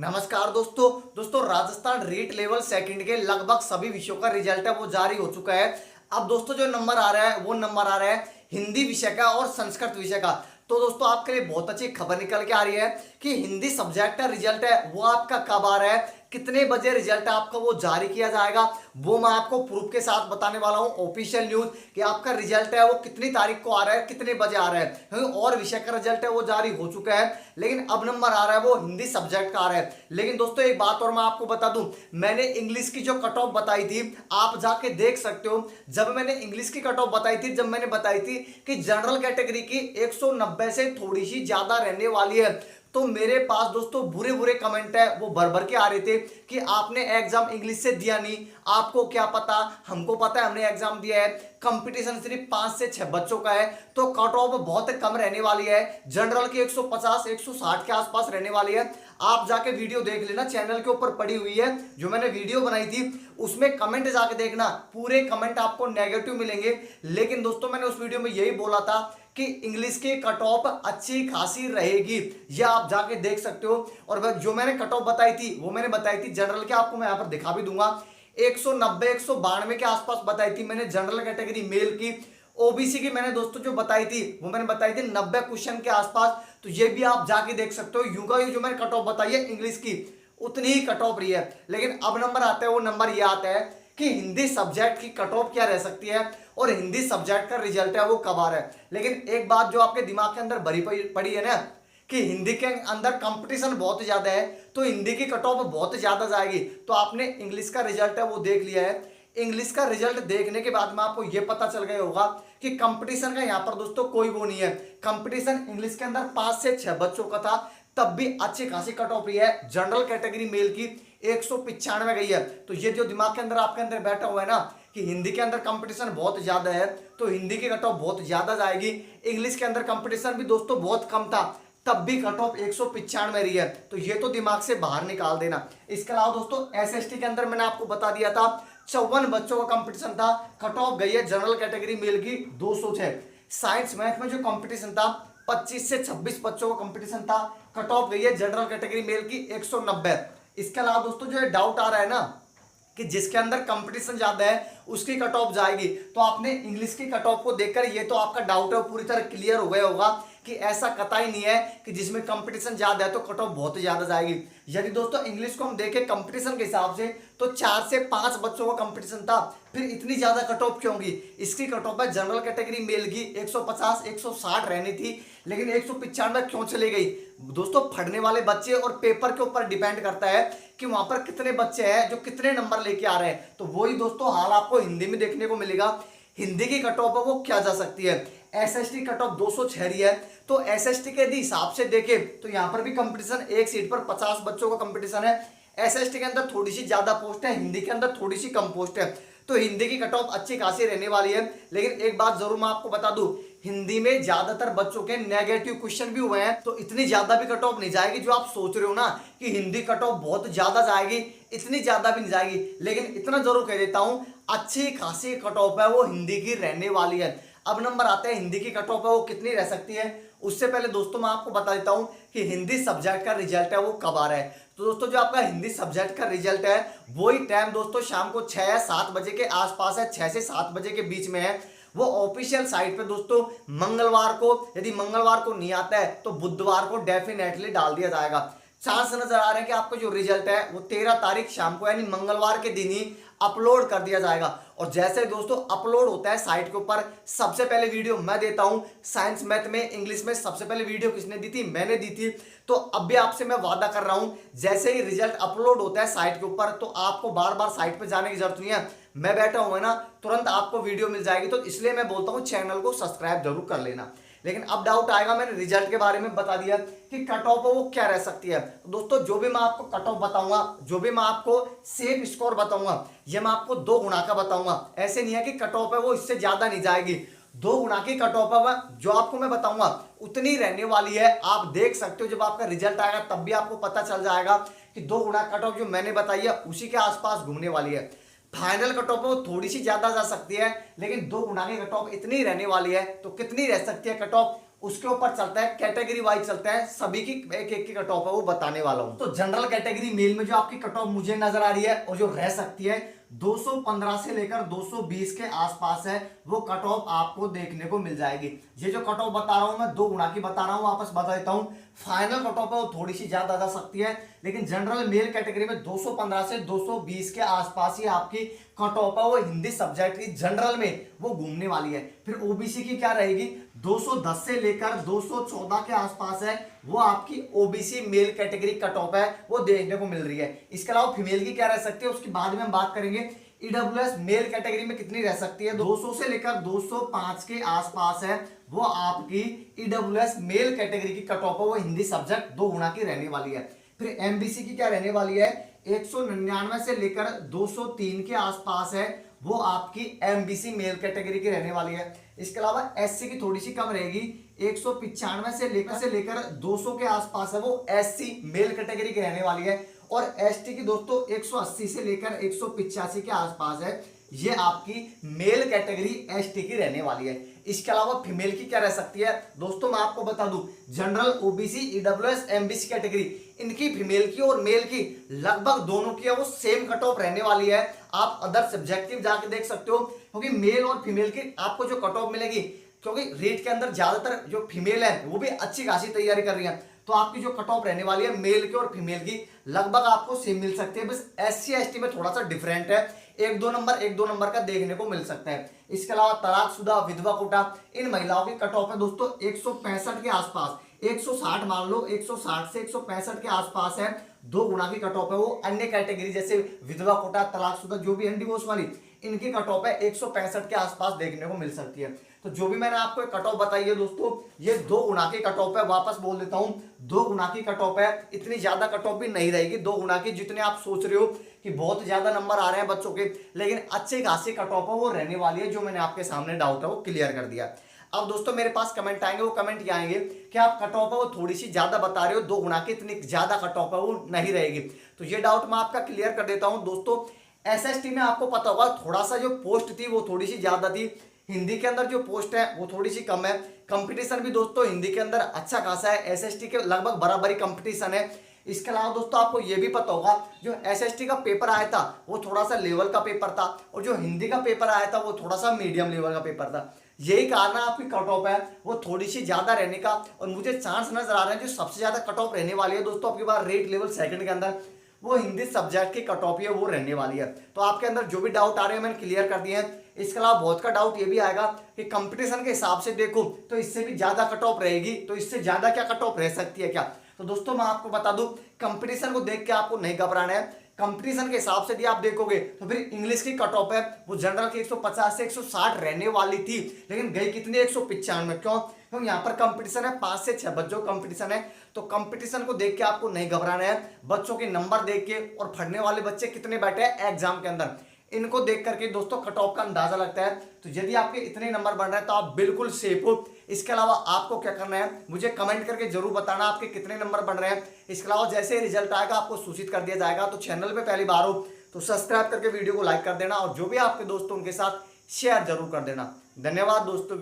नमस्कार दोस्तों Rajasthan REET level second के लगभग सभी विषयों का रिजल्ट है वो जारी हो चुका है। अब दोस्तों जो नंबर आ रहा है वो नंबर आ रहा है हिंदी विषय का और संस्कृत विषय का। तो दोस्तों आपके लिए बहुत अच्छी खबर निकल के आ रही है कि हिंदी सब्जेक्ट का रिजल्ट है वो आपका कब आ रहा है, कितने बजे रिजल्ट आपका वो जारी किया जाएगा, वो मैं आपको प्रूफ के साथ बताने वाला हूं। ऑफिशियल न्यूज कि आपका रिजल्ट है वो कितनी तारीख को आ रहा है, कितने बजे आ रहा है, क्योंकि और विषय का रिजल्ट है वो जारी हो चुका है लेकिन अब नंबर आ रहा है वो हिंदी सब्जेक्ट का आ रहा है। लेकिन दोस्तों एक बात और मैं आपको बता दूं, मैंने इंग्लिश की जो कट ऑफ बताई थी आप जाके देख सकते हो। जब मैंने इंग्लिश की कट ऑफ बताई थी, जब मैंने बताई थी कि जनरल कैटेगरी की 190 से थोड़ी सी ज्यादा रहने वाली है, तो मेरे पास दोस्तों बुरे बुरे कमेंट है वो भर भर के आ रहे थे कि आपने एग्जाम इंग्लिश से दिया नहीं, आपको क्या पता, हमको पता है हमने एग्जाम दिया है, कंपटीशन सिर्फ 5 से 6 बच्चों का है तो कट ऑफ बहुत कम रहने वाली है, जनरल की 150 160 के आसपास रहने वाली है। आप जाके वीडियो देख लेना, चैनल के ऊपर पड़ी हुई है जो मैंने वीडियो बनाई थी, उसमें कमेंट जाके देखना, पूरे कमेंट आपको नेगेटिव मिलेंगे। लेकिन दोस्तों मैंने उस वीडियो में यही बोला था कि इंग्लिश की कट ऑफ अच्छी खासी रहेगी, यह आप जाके देख सकते हो। और जो मैंने कट ऑफ बताई थी वो मैंने बताई थी जनरल के, आपको मैं यहां पर दिखा भी दूंगा, 190 192 के आसपास बताई थी मैंने जनरल कैटेगरी मेल की। ओबीसी की मैंने दोस्तों जो बताई थी वो मैंने बताई थी 90 क्वेश्चन के आसपास, तो ये भी आप जाके देख सकते हो। यूं का यू जो मैंने कट ऑफ बताई है इंग्लिश की उतनी ही कट ऑफ रही है। लेकिन अब नंबर आता है वो नंबर ये आता है कि हिंदी सब्जेक्ट की कट ऑफ क्या रह सकती है और हिंदी सब्जेक्ट का रिजल्ट है वो कब आ रहा है। लेकिन एक बात जो आपके दिमाग के अंदर भरी पड़ी है ना कि हिंदी के अंदर कंपटीशन बहुत ज्यादा है तो हिंदी की कट ऑफ बहुत ज्यादा जाएगी। तो आपने इंग्लिश का रिजल्ट है वो देख लिया है, इंग्लिश का रिजल्ट देखने के बाद में आपको यह पता चल गया होगा कि कंपटीशन का यहां पर दोस्तों कोई वो नहीं है। कंपटीशन इंग्लिश के अंदर 5 से 6 बच्चों का था, तब भी अच्छी खासी कट ऑफ रही है। जनरल कैटेगरी मेल की 195 गई है। तो ये जो दिमाग के अंदर आपके अंदर बैठा हुआ है ना कि हिंदी के अंदर कंपटीशन बहुत ज्यादा है तो हिंदी की कट ऑफ बहुत ज्यादा जाएगी, इंग्लिश के अंदर कंपटीशन भी दोस्तों बहुत कम था तब भी कट ऑफ 195 रही है, तो ये तो दिमाग से बाहर निकाल देना। इसके अलावा दोस्तों एसएसटी के अंदर मैंने आपको बता दिया था 54 बच्चों का कंपटीशन था, कट ऑफ गई है जनरल कैटेगरी मेल की 206। साइंस मैथ में जो कंपटीशन था 25 से 26 बच्चों का कंपटीशन था, कट ऑफ गई है जनरल कैटेगरी मेल की 190। इसके अलावा दोस्तों जो डाउट आ रहा है ना कि जिसके अंदर कंपटीशन ज्यादा है उसकी कट ऑफ जाएगी, तो आपने इंग्लिश की कट ऑफ को देखकर ये तो आपका डाउट है पूरी तरह क्लियर हो गया होगा कि ऐसा कतई नहीं है कि जिसमें कंपटीशन ज्यादा है तो कट ऑफ बहुत ज्यादा जाएगी। यदि दोस्तों इंग्लिश को हम देखें कंपटीशन के हिसाब से तो 4 से 5 बच्चों का कंपटीशन था, फिर इतनी ज्यादा कट ऑफ क्यों होगी। इसकी कट ऑफ है जनरल कैटेगरी मेल की 150 160 रहनी थी लेकिन 195 क्यों चली गई। दोस्तों पढ़ने वाले बच्चे और पेपर के ऊपर डिपेंड करता है कि वहां पर कितने बच्चे हैं जो कितने नंबर लेके आ रहे हैं। तो वही दोस्तों हाल आपको हिंदी में देखने को मिलेगा। हिंदी की कट ऑफ है वो क्या जा सकती है, एसएसटी कट ऑफ 206 रही है, तो एसएसटी के हिसाब से देखें तो यहां पर भी कंपटीशन एक सीट पर 50 बच्चों का कंपटीशन है। एसएसटी के अंदर थोड़ी सी ज्यादा पोस्ट है, हिंदी के अंदर थोड़ी सी कम पोस्ट है, तो हिंदी की कट ऑफ अच्छी खासी रहने वाली है। लेकिन एक बात जरूर मैं आपको बता दूं, हिंदी में ज्यादातर बच्चों के नेगेटिव क्वेश्चन भी हुए हैं, तो इतनी ज्यादा भी कट ऑफ नहीं जाएगी जो आप सोच रहे हो ना कि हिंदी कट ऑफ बहुत ज्यादा जाएगी, इतनी ज्यादा भी नहीं जाएगी। लेकिन इतना जरूर कह देता हूं अच्छी खासी कट ऑफ है वो हिंदी की रहने वाली है। अब नंबर आते हैं हिंदी की कट ऑफ है वो कितनी रह सकती है। उससे पहले दोस्तों मैं आपको बता देता हूं कि हिंदी सब्जेक्ट का रिजल्ट है वो कब आ रहा है। तो दोस्तों जो आपका हिंदी सब्जेक्ट का रिजल्ट है वही टाइम दोस्तों शाम को 6 या 7 बजे के आसपास है, 6 से 7 बजे के बीच में है। वो ऑफिशियल साइट पे दोस्तों मंगलवार को, यदि मंगलवार को नहीं आता है तो बुधवार को डेफिनेटली डाल दिया जाएगा। चांस नजर आ रहे हैं कि आपका जो रिजल्ट है वो 13 तारीख शाम को यानी मंगलवार के दिन ही अपलोड कर दिया जाएगा। और जैसे दोस्तों अपलोड होता है साइट के ऊपर, सबसे पहले वीडियो मैं देता हूं। साइंस मैथ में इंग्लिश में सबसे पहले वीडियो किसने दी थी, मैंने दी थी। तो अब भी आपसे मैं वादा कर रहा हूं जैसे ही रिजल्ट अपलोड होता है साइट के ऊपर तो आपको बार बार साइट पे जाने की जरूरत नहीं है, मैं बैठा हुआ है ना तुरंत आपको वीडियो मिल जाएगी। तो इसलिए मैं बोलता हूं चैनल को सब्सक्राइब जरूर कर लेना। लेकिन अब डाउट आएगा, मैंने रिजल्ट के बारे में बता दिया कि कट ऑफ वो क्या रह सकती है। तो दोस्तों जो भी मैं आपको कट ऑफ बताऊंगा, जो भी मैं आपको सेफ स्कोर बताऊंगा, ये मैं आपको 2 गुना का बताऊंगा। ऐसे नहीं है कि कट ऑफ है वो इससे ज्यादा नहीं जाएगी, 2 गुना की कट ऑफ है जो आपको मैं बताऊंगा उतनी रहने वाली है। आप देख सकते हो जब आपका रिजल्ट आएगा तब भी आपको पता चल जाएगा कि 2 गुना कट ऑफ जो मैंने बताई है उसी के आसपास घूमने वाली है। फाइनल कट ऑफ वो थोड़ी सी ज्यादा जा सकती है लेकिन 2 गुना की कट ऑफ इतनी रहने वाली है। तो कितनी रह सकती है कट ऑफ, उसके ऊपर चलता है, कैटेगरी वाइज चलता है, सभी की एक एक की कट ऑफ है वो बताने वाला हूं। तो जनरल कैटेगरी मेल में जो आपकी कट ऑफ मुझे नजर आ रही है और जो रह सकती है 215 से लेकर 220 के आसपास है, वो कट ऑफ आपको देखने को मिल जाएगी। ये जो कट ऑफ बता रहा हूं मैं 2 गुना की बता रहा हूं, वापस बता देता हूं। फाइनल कट ऑफ है वो थोड़ी सी ज्यादा जा सकती है, लेकिन जनरल मेल कैटेगरी में 215 से 220 के आसपास ही आपकी कट ऑफ है वो हिंदी सब्जेक्ट की जनरल में वो घूमने वाली है। फिर ओबीसी की क्या रहेगी, 210 से लेकर 214 के आसपास है, वो आपकी OBC male category cut off है वो देखने को मिल रही है। इसके अलावा फीमेल की क्या रह सकती है उसकी बाद में हम बात करेंगे। ईडब्ल्यूएस मेल कैटेगरी में कितनी रह सकती है, 200 से लेकर 205 के आसपास है, वो आपकी ईडब्ल्यूएस मेल कैटेगरी की कट ऑफ है वो हिंदी सब्जेक्ट 2 गुना की रहने वाली है। फिर एमबीसी की क्या रहने वाली है, 199 से लेकर 203 के आसपास है, वो आपकी एमबीसी मेल कैटेगरी की रहने वाली है। इसके अलावा एससी की थोड़ी सी कम रहेगी, 195 से लेकर 200 के आसपास है, वो एससी मेल कैटेगरी की रहने वाली है। और एसटी की दोस्तों 180 से लेकर 185 के आसपास है, ये आपकी मेल कैटेगरी एसटी की रहने वाली है। इसके अलावा फीमेल की क्या रह सकती है दोस्तों, मैं आपको बता दूं, general, OBC, EWS, MBC category, इनकी फीमेल की और मेल की लगभग दोनों की है वो सेम कट ऑफ रहने वाली है। आप अदर सब्जेक्ट की जाके देख सकते हो, क्योंकि मेल और फीमेल की आपको जो कट ऑफ मिलेगी, क्योंकि रीट के अंदर ज्यादातर जो फीमेल है वो भी अच्छी खासी तैयारी कर रही है, तो आपकी जो कट ऑफ रहने वाली है मेल की और फीमेल की लगभग आपको सेम मिल सकती है। बस एससी एसटी में थोड़ा सा डिफरेंट है, एक दो नंबर का देखने को मिल सकता है। इसके अलावा तलाकशुदा, विधवा कोटा, इन महिलाओं की कट ऑफ है दोस्तों 165 के आसपास, 160 मान लो, 160 से 165 के आसपास है, 2 गुना की कट ऑफ है वो। अन्य कैटेगरी जैसे विधवा कोटा, तलाकशुदा, जो भी डिवोर्स वाली, इनकी कट ऑफ है 165 के आसपास देखने को मिल सकती है। तो जो भी मैंने आपको कट ऑफ बताई है दोस्तों, ये 2 गुना की कट ऑफ है, वापस बोल देता हूं 2 गुना की कट ऑफ है। इतनी ज्यादा कट ऑफ भी नहीं रहेगी 2 गुना की, जितने आप सोच रहे हो कि बहुत ज्यादा नंबर आ रहे हैं बच्चों के, लेकिन अच्छे खासी कट ऑफ है वो रहने वाली है। जो मैंने आपके सामने डाउट है वो क्लियर कर दिया। अब दोस्तों मेरे पास कमेंट आएंगे, वो कमेंट ये आएंगे कि आप कट ऑफ है वो थोड़ी सी ज्यादा बता रहे हो, 2 गुना की इतनी ज्यादा कट ऑफ है वो नहीं रहेगी। तो ये डाउट मैं आपका क्लियर कर देता हूं दोस्तों। एसएसटी में आपको पता होगा थोड़ा सा जो पोस्ट थी वो थोड़ी सी ज्यादा थी, हिंदी के अंदर जो पोस्ट है वो थोड़ी सी कम है। कंपटीशन भी दोस्तों हिंदी के अंदर अच्छा खासा है, एसएसटी के लगभग बराबरी कंपटीशन है। इसके अलावा दोस्तों आपको ये भी पता होगा जो एसएसटी का पेपर आया था वो थोड़ा सा लेवल का पेपर था, और जो हिंदी का पेपर आया था वो थोड़ा सा मीडियम लेवल का पेपर था। यही कारण है आपकी कट ऑफ है वो थोड़ी सी ज्यादा रहने का, और मुझे चांस नजर आ रहा है जो सबसे ज्यादा कट ऑफ रहने वाली है दोस्तों आपके पास रेट लेवल सेकंड के अंदर, वो हिंदी सब्जेक्ट की कट ऑफ है वो रहने वाली है। तो आपके अंदर जो भी डाउट आ रहे हैं मैंने क्लियर कर दिए हैं। इसके अलावा बहुत का डाउट ये भी आएगा कि कंपटीशन के हिसाब से देखो तो इससे भी ज्यादा कट ऑफ रहेगी, तो इससे ज्यादा क्या कट ऑफ रह सकती है क्या। तो दोस्तों मैं आपको बता दूं, कंपटीशन को देख के आपको नहीं घबराना है। कंपटीशन के हिसाब से यदि आप देखोगे तो फिर इंग्लिश की कट ऑफ है वो जनरल की 150 से 160 रहने वाली थी, लेकिन गई कितनी 195। क्यों, क्योंकि यहाँ पर कंपटीशन है 5 से 6 बच्चों कंपटीशन है। तो कंपटीशन को देख के आपको नहीं घबराना है, बच्चों के नंबर देख के और पढ़ने वाले बच्चे कितने बैठे हैं एग्जाम के अंदर, इनको देख करके दोस्तों कट ऑफ का अंदाजा लगता है। तो यदि आपके इतने नंबर बढ़ रहे हैं तो आप बिल्कुल सेफ हो। इसके अलावा आपको क्या करना है मुझे कमेंट करके जरूर बताना आपके कितने नंबर बढ़ रहे हैं। इसके अलावा जैसे ही रिजल्ट आएगा आपको सूचित कर दिया जाएगा। तो चैनल पे पहली बार हो तो सब्सक्राइब करके वीडियो को लाइक कर देना, और जो भी आपके दोस्त उनके साथ शेयर जरूर कर देना। धन्यवाद दोस्तों।